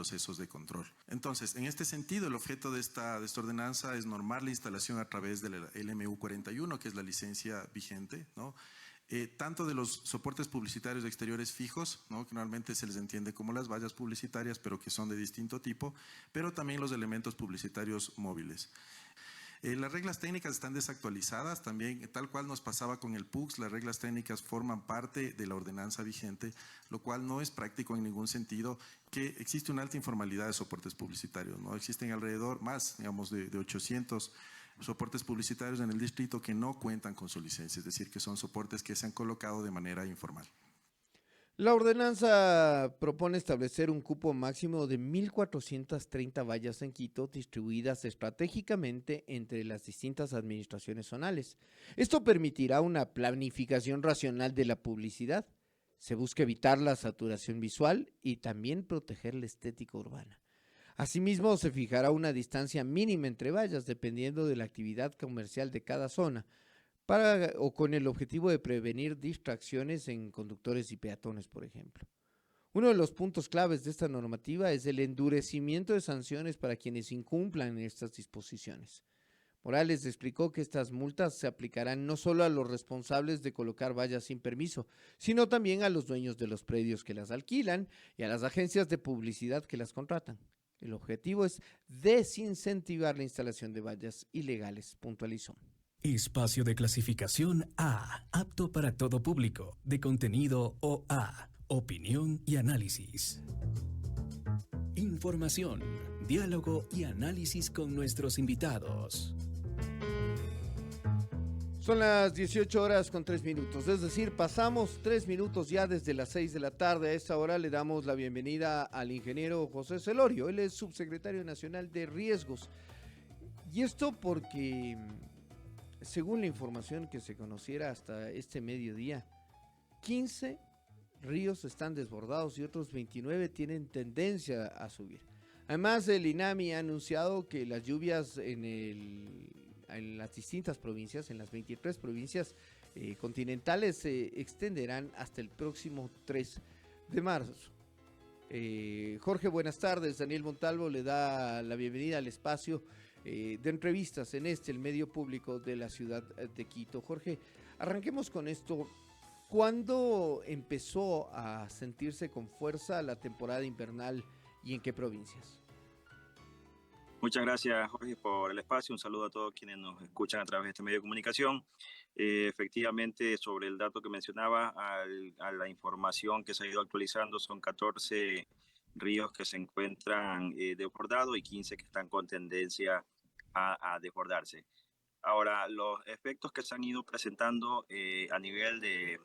procesos de control. Entonces, en este sentido, el objeto de esta ordenanza es normar la instalación a través del LMU 41, que es la licencia vigente, ¿no? Tanto de los soportes publicitarios exteriores fijos, ¿no? Que normalmente se les entiende como las vallas publicitarias, pero que son de distinto tipo, pero también los elementos publicitarios móviles. Las reglas técnicas están desactualizadas, también tal cual nos pasaba con el PUCS, las reglas técnicas forman parte de la ordenanza vigente, lo cual no es práctico en ningún sentido, que existe una alta informalidad de soportes publicitarios, ¿no? Existen alrededor más, digamos, de 800 soportes publicitarios en el distrito que no cuentan con su licencia, es decir, que son soportes que se han colocado de manera informal. La ordenanza propone establecer un cupo máximo de 1.430 vallas en Quito distribuidas estratégicamente entre las distintas administraciones zonales. Esto permitirá una planificación racional de la publicidad. Se busca evitar la saturación visual y también proteger la estética urbana. Asimismo, se fijará una distancia mínima entre vallas dependiendo de la actividad comercial de cada zona, o con el objetivo de prevenir distracciones en conductores y peatones, por ejemplo. Uno de los puntos claves de esta normativa es el endurecimiento de sanciones para quienes incumplan estas disposiciones. Morales explicó que estas multas se aplicarán no solo a los responsables de colocar vallas sin permiso, sino también a los dueños de los predios que las alquilan y a las agencias de publicidad que las contratan. El objetivo es desincentivar la instalación de vallas ilegales, puntualizó. Espacio de clasificación A, apto para todo público, de contenido OA, opinión y análisis. Información, diálogo y análisis con nuestros invitados. Son las 18:03, es decir, pasamos 3 minutos ya desde las 6 de la tarde. A esta hora le damos la bienvenida al ingeniero José Celorio, él es subsecretario nacional de riesgos. Y esto porque, según la información que se conociera hasta este mediodía, 15 ríos están desbordados y otros 29 tienen tendencia a subir. Además, el INAMI ha anunciado que las lluvias en las distintas provincias, en las 23 provincias continentales, se extenderán hasta el próximo 3 de marzo. Jorge, buenas tardes. Daniel Montalvo le da la bienvenida al espacio de entrevistas en el medio público de la ciudad de Quito. Jorge, arranquemos con esto. ¿Cuándo empezó a sentirse con fuerza la temporada invernal y en qué provincias? Muchas gracias, Jorge, por el espacio. Un saludo a todos quienes nos escuchan a través de este medio de comunicación. Efectivamente, sobre el dato que mencionaba, a la información que se ha ido actualizando, son 14 ríos que se encuentran desbordados y 15 que están con tendencia a desbordarse. Ahora, los efectos que se han ido presentando a nivel de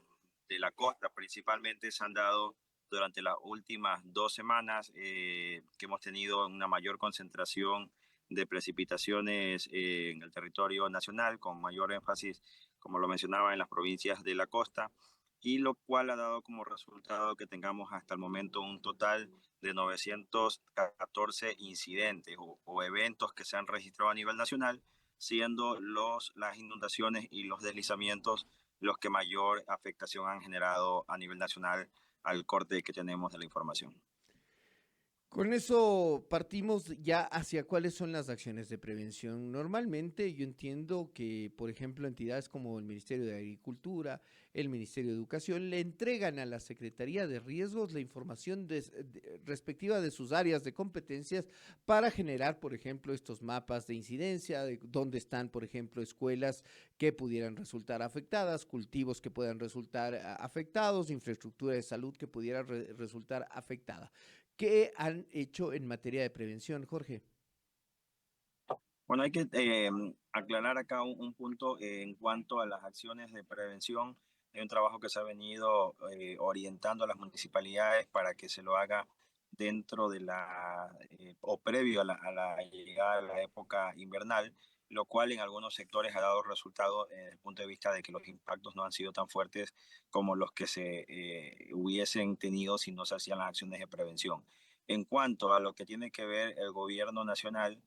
la costa principalmente se han dado durante las últimas 2 semanas, que hemos tenido una mayor concentración de precipitaciones en el territorio nacional, con mayor énfasis, como lo mencionaba, en las provincias de la costa, y lo cual ha dado como resultado que tengamos hasta el momento un total de 914 incidentes o eventos que se han registrado a nivel nacional, siendo las inundaciones y los deslizamientos los que mayor afectación han generado a nivel nacional al corte que tenemos de la información. Con eso partimos ya hacia cuáles son las acciones de prevención. Normalmente yo entiendo que, por ejemplo, entidades como el Ministerio de Agricultura, el Ministerio de Educación, le entregan a la Secretaría de Riesgos la información respectiva de sus áreas de competencias para generar, por ejemplo, estos mapas de incidencia, de dónde están, por ejemplo, escuelas que pudieran resultar afectadas, cultivos que puedan resultar afectados, infraestructura de salud que pudiera resultar afectada. ¿Qué han hecho en materia de prevención, Jorge? Bueno, hay que aclarar acá un punto en cuanto a las acciones de prevención. Hay un trabajo que se ha venido orientando a las municipalidades para que se lo haga dentro de o previo a la llegada de la época invernal, lo cual en algunos sectores ha dado resultado desde el punto de vista de que los impactos no han sido tan fuertes como los que se hubiesen tenido si no se hacían las acciones de prevención. En cuanto a lo que tiene que ver el gobierno nacional,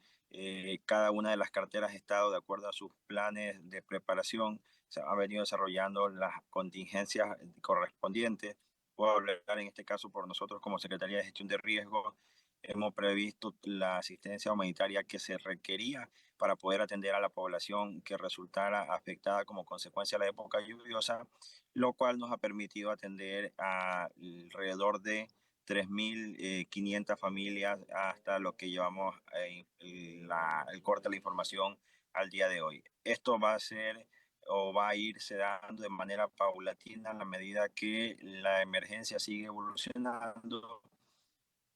cada una de las carteras de Estado, de acuerdo a sus planes de preparación, se han venido desarrollando las contingencias correspondientes. Puedo hablar en este caso por nosotros como Secretaría de Gestión de Riesgos. hemos previsto la asistencia humanitaria que se requería para poder atender a la población que resultara afectada como consecuencia de la época lluviosa, lo cual nos ha permitido atender a alrededor de 3.500 familias hasta lo que llevamos el corte de la información al día de hoy. Esto va a ser o va a irse dando de manera paulatina a la medida que la emergencia sigue evolucionando,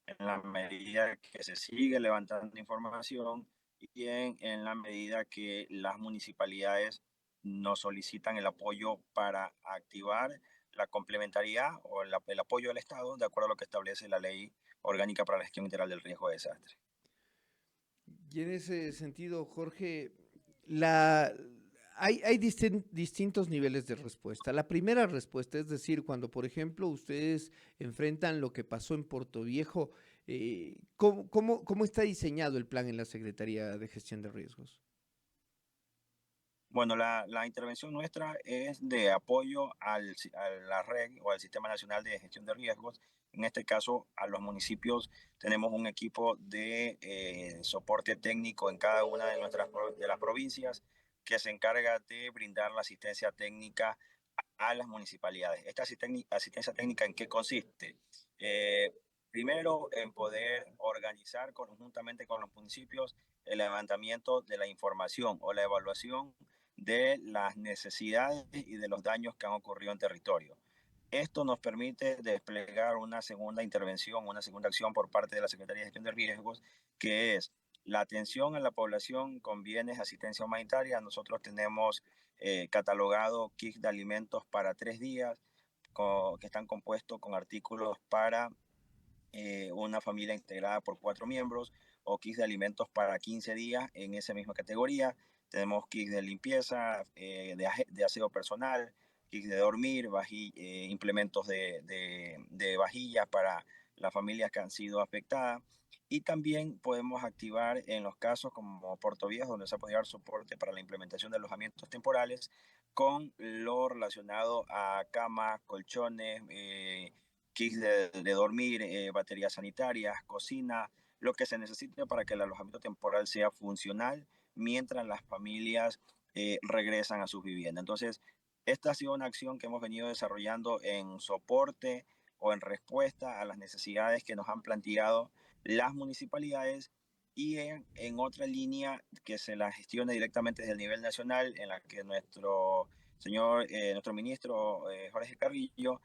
en la medida que se sigue levantando información y en la medida que las municipalidades nos solicitan el apoyo para activar la complementariedad o el apoyo del Estado de acuerdo a lo que establece la Ley Orgánica para la Gestión Integral del Riesgo de Desastre. Y en ese sentido, Jorge, la, hay distintos niveles de respuesta. La primera respuesta, es decir, cuando, por ejemplo, ustedes enfrentan lo que pasó en Puerto Viejo, ¿cómo está diseñado el plan en la Secretaría de Gestión de Riesgos? Bueno, la intervención nuestra es de apoyo a la red o al Sistema Nacional de Gestión de Riesgos. En este caso, a los municipios tenemos un equipo de soporte técnico en cada una de de las provincias que se encarga de brindar la asistencia técnica a las municipalidades. ¿Esta asistencia técnica en qué consiste? Primero, en poder organizar conjuntamente con los municipios el levantamiento de la información o la evaluación de las necesidades y de los daños que han ocurrido en territorio. Esto nos permite desplegar una segunda intervención, una segunda acción por parte de la Secretaría de Gestión de Riesgos, que es la atención a la población con bienes, asistencia humanitaria. Nosotros tenemos catalogado kits de alimentos para 3 días, que están compuestos con artículos para una familia integrada por 4 miembros, o kits de alimentos para 15 días en esa misma categoría. Tenemos kits de limpieza, de aseo personal, kits de dormir, implementos de vajillas para las familias que han sido afectadas. Y también podemos activar en los casos como Puerto Viejo, donde se puede dar soporte para la implementación de alojamientos temporales, con lo relacionado a camas, colchones, kits de dormir, baterías sanitarias, cocina, lo que se necesite para que el alojamiento temporal sea funcional mientras las familias regresan a sus viviendas. Entonces, esta ha sido una acción que hemos venido desarrollando en soporte o en respuesta a las necesidades que nos han planteado las municipalidades, y en otra línea que se la gestiona directamente desde el nivel nacional, en la que nuestro ministro Jorge Carrillo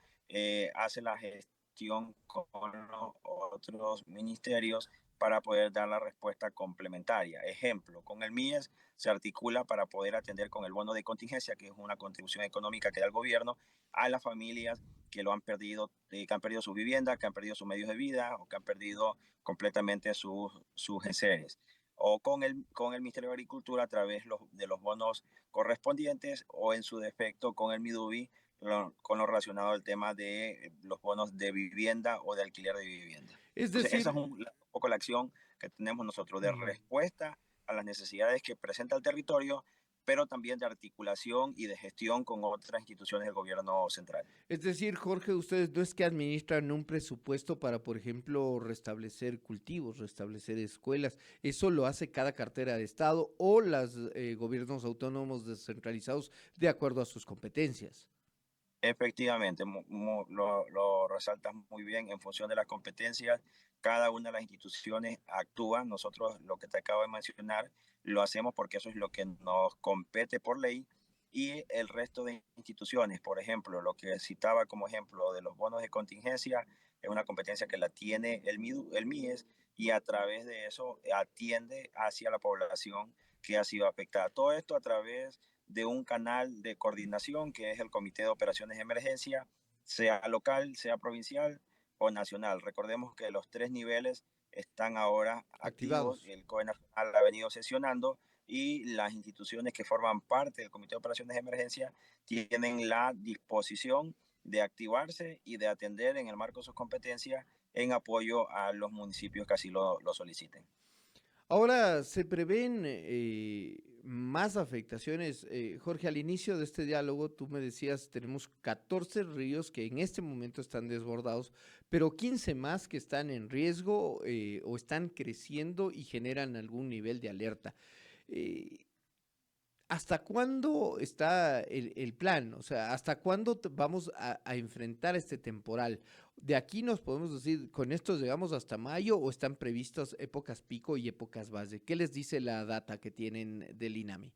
hace la gestión con los otros ministerios para poder dar la respuesta complementaria. Ejemplo, con el MIES se articula para poder atender con el bono de contingencia, que es una contribución económica que da el gobierno a las familias que lo han perdido, que han perdido sus viviendas, que han perdido sus medios de vida o que han perdido completamente sus enseres. O con el Ministerio de Agricultura a través de los bonos correspondientes, o en su defecto con el MIDUBI, con lo relacionado al tema de los bonos de vivienda o de alquiler de vivienda. Es Entonces, esa es decir, un poco la acción que tenemos nosotros de respuesta a las necesidades que presenta el territorio, pero también de articulación y de gestión con otras instituciones del gobierno central. Es decir, Jorge, ustedes no es que administran un presupuesto para, por ejemplo, restablecer cultivos, restablecer escuelas. Eso lo hace cada cartera de Estado o los gobiernos autónomos descentralizados de acuerdo a sus competencias. Efectivamente, lo resaltas muy bien. En función de las competencias, cada una de las instituciones actúa. Nosotros, lo que te acabo de mencionar, lo hacemos porque eso es lo que nos compete por ley, y el resto de instituciones, por ejemplo, lo que citaba como ejemplo de los bonos de contingencia, es una competencia que la tiene el MIES, y a través de eso atiende hacia la población que ha sido afectada. Todo esto a través de un canal de coordinación que es el Comité de Operaciones de Emergencia, sea local, sea provincial o nacional. Recordemos que los 3 niveles están ahora activos. Activados. El COE Nacional ha venido sesionando, y las instituciones que forman parte del Comité de Operaciones de Emergencia tienen la disposición de activarse y de atender en el marco de sus competencias en apoyo a los municipios que así lo soliciten. Ahora, ¿se prevén más afectaciones. Jorge, al inicio de este diálogo tú me decías, tenemos 14 ríos que en este momento están desbordados, pero 15 más que están en riesgo o están creciendo y generan algún nivel de alerta. Eh, ¿Hasta cuándo está el plan? O sea, ¿hasta cuándo vamos a enfrentar este temporal? De aquí nos podemos decir, ¿con esto llegamos hasta mayo o están previstas épocas pico y épocas base? ¿Qué les dice la data que tienen del INAMI?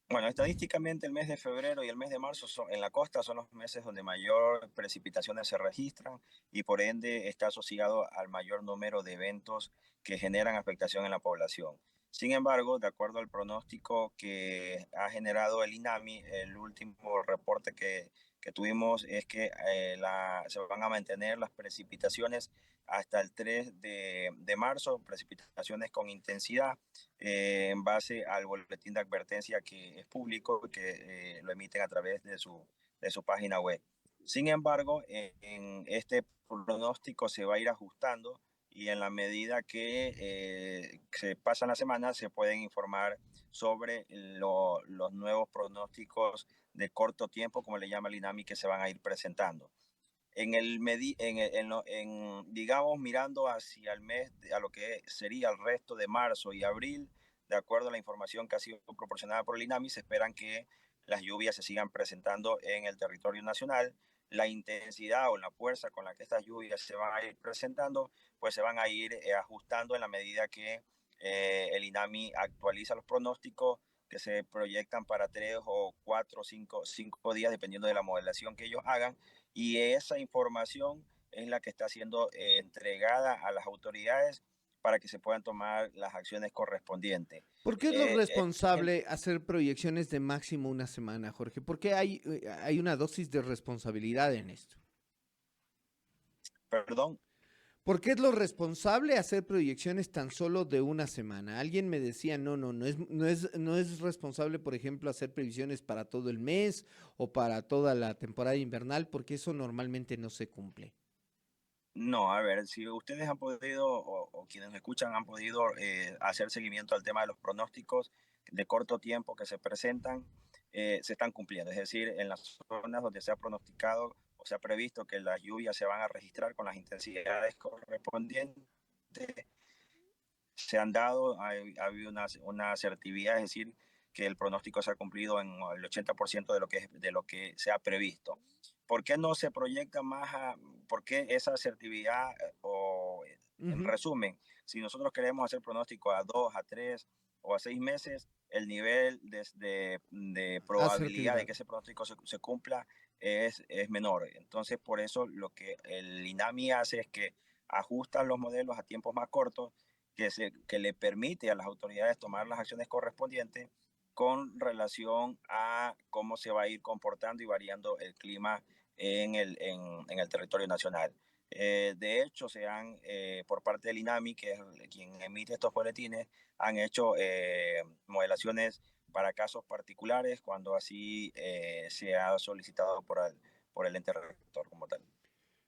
Bueno, estadísticamente el mes de febrero y el mes de marzo en la costa son los meses donde mayor precipitaciones se registran y por ende está asociado al mayor número de eventos que generan afectación en la población. Sin embargo, de acuerdo al pronóstico que ha generado el INAMI, el último reporte que tuvimos es que se van a mantener las precipitaciones hasta el 3 de marzo, precipitaciones con intensidad en base al boletín de advertencia que es público y que lo emiten a través de su página web. Sin embargo, en este pronóstico se va a ir ajustando y en la medida que se pasan las semanas se pueden informar sobre los nuevos pronósticos de corto tiempo, como le llama el INAMI, que se van a ir presentando digamos, mirando hacia el mes, a lo que sería el resto de marzo y abril, de acuerdo a la información que ha sido proporcionada por el INAMI, se esperan que las lluvias se sigan presentando en el territorio nacional. La intensidad o la fuerza con la que estas lluvias se van a ir presentando, pues se van a ir ajustando en la medida que el INAMI actualiza los pronósticos que se proyectan para 3 o 4 o 5 días, dependiendo de la modelación que ellos hagan, y esa información es la que está siendo entregada a las autoridades para que se puedan tomar las acciones correspondientes. ¿Por qué es lo responsable hacer proyecciones de máximo una semana, Jorge? ¿Por qué hay una dosis de responsabilidad en esto? Perdón. ¿Por qué es lo responsable hacer proyecciones tan solo de una semana? Alguien me decía, no es responsable, por ejemplo, hacer previsiones para todo el mes o para toda la temporada invernal, porque eso normalmente no se cumple. No, a ver, si ustedes han podido o quienes me escuchan han podido hacer seguimiento al tema de los pronósticos de corto tiempo que se presentan, se están cumpliendo. Es decir, en las zonas donde se ha pronosticado o se ha previsto que las lluvias se van a registrar con las intensidades correspondientes, se han dado, ha habido una asertividad, es decir, que el pronóstico se ha cumplido en el 80% de lo que se ha previsto. ¿Por qué no se proyecta más? ¿Por qué esa asertividad? En resumen, si nosotros queremos hacer pronóstico a 2, a 3 o a 6 meses, el nivel de probabilidad de que ese pronóstico se cumpla es menor. Entonces, por eso lo que el INAMI hace es que ajustan los modelos a tiempos más cortos que le permite a las autoridades tomar las acciones correspondientes con relación a cómo se va a ir comportando y variando el clima en el territorio nacional. De hecho, por parte del INAMI, que es quien emite estos boletines, han hecho modelaciones para casos particulares cuando así se ha solicitado por el ente rector como tal.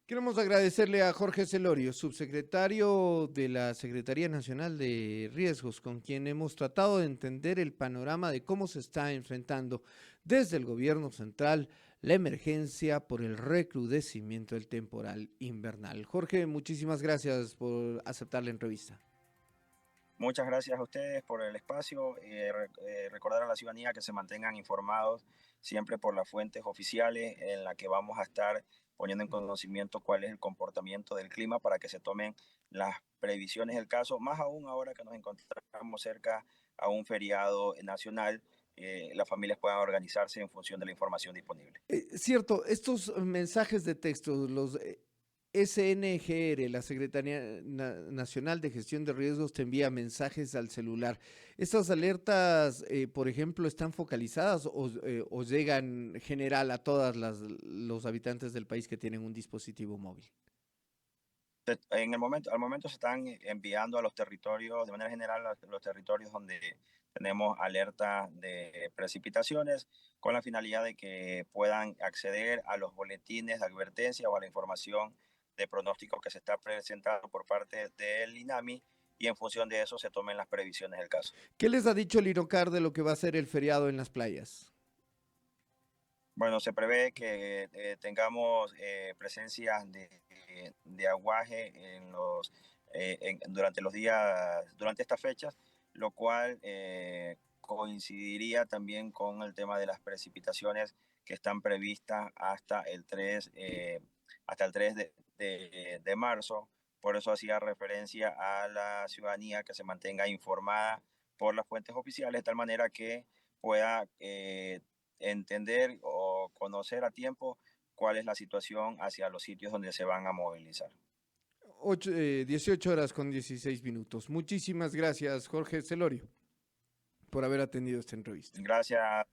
Queremos agradecerle a Jorge Celorio, subsecretario de la Secretaría Nacional de Riesgos, con quien hemos tratado de entender el panorama de cómo se está enfrentando desde el gobierno central la emergencia por el recrudecimiento del temporal invernal. Jorge, muchísimas gracias por aceptar la entrevista. Muchas gracias a ustedes por el espacio. Recordar a la ciudadanía que se mantengan informados siempre por las fuentes oficiales en las que vamos a estar poniendo en conocimiento cuál es el comportamiento del clima para que se tomen las previsiones del caso, más aún ahora que nos encontramos cerca a un feriado nacional, las familias puedan organizarse en función de la información disponible. Cierto, estos mensajes de texto, los SNGR, la Secretaría Nacional de Gestión de Riesgos, te envía mensajes al celular. ¿Estas alertas, por ejemplo, están focalizadas o llegan general a todos los habitantes del país que tienen un dispositivo móvil? Al momento se están enviando a los territorios, de manera general, a los territorios donde tenemos alerta de precipitaciones, con la finalidad de que puedan acceder a los boletines de advertencia o a la información de pronóstico que se está presentando por parte del INAMI y en función de eso se tomen las previsiones del caso. ¿Qué les ha dicho el INOCAR de lo que va a ser el feriado en las playas? Bueno, se prevé que tengamos presencia de aguaje durante los días, durante estas fechas, lo cual coincidiría también con el tema de las precipitaciones que están previstas hasta el 3 de marzo. Por eso hacía referencia a la ciudadanía que se mantenga informada por las fuentes oficiales, de tal manera que pueda entender o conocer a tiempo cuál es la situación hacia los sitios donde se van a movilizar. 18 horas con 16 minutos. Muchísimas gracias, Jorge Celorio, por haber atendido esta entrevista. Gracias.